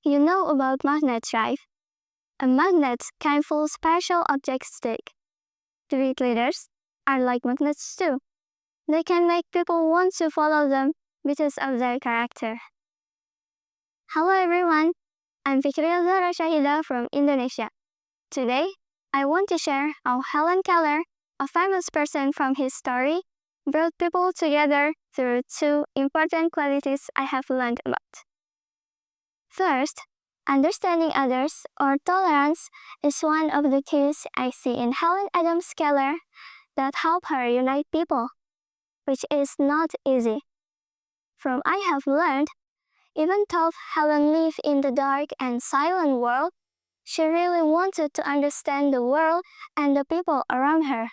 You know about magnets, right? A magnet can pull special objects stick. Street leaders are like magnets too. They can make people want to follow them because of their character. Hello everyone, I'm Fikriya Zahra Syahida from Indonesia. Today, I want to share how Helen Keller, a famous person from his story, brought people together through two important qualities I have learned about. First, understanding others or tolerance is one of the keys I see in Helen Adams Keller that help her unite people, which is not easy. From I have learned, even though Helen lived in the dark and silent world, she really wanted to understand the world and the people around her.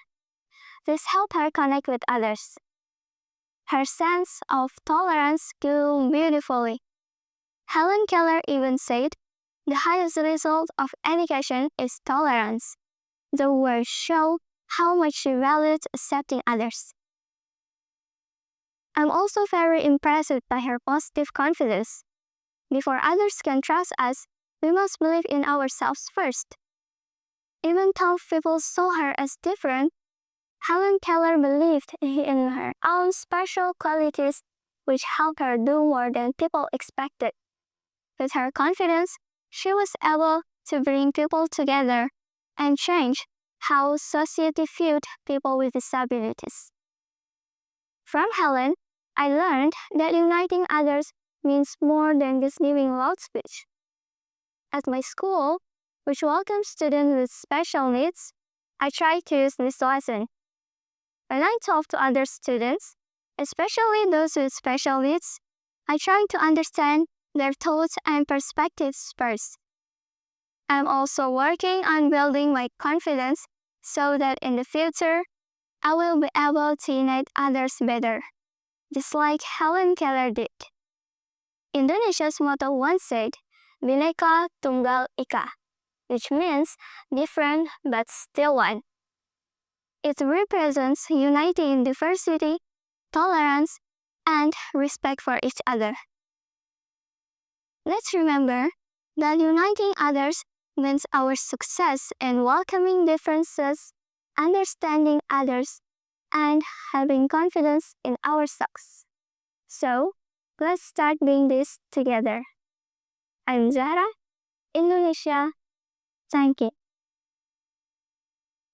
This helped her connect with others. Her sense of tolerance grew beautifully. Helen Keller even said, "The highest result of education is tolerance." The words show how much she valued accepting others. I'm also very impressed by her positive confidence. Before others can trust us, we must believe in ourselves first. Even though people saw her as different, Helen Keller believed in her own special qualities, which helped her do more than people expected. With her confidence, she was able to bring people together and change how society viewed people with disabilities. From Helen, I learned that uniting others means more than just giving loud speech. At my school, which welcomes students with special needs, I try to use this lesson. When I talk to other students, especially those with special needs, I try to understand their thoughts and perspectives first. I'm also working on building my confidence so that in the future, I will be able to unite others better, just like Helen Keller did. Indonesia's motto once said, "Bhinneka Tunggal Ika," which means different but still one. It represents unity in diversity, tolerance, and respect for each other. Let's remember that uniting others means our success in welcoming differences, understanding others, and having confidence in ourselves. So, let's start doing this together. I'm Zahra, Indonesia. Thank you.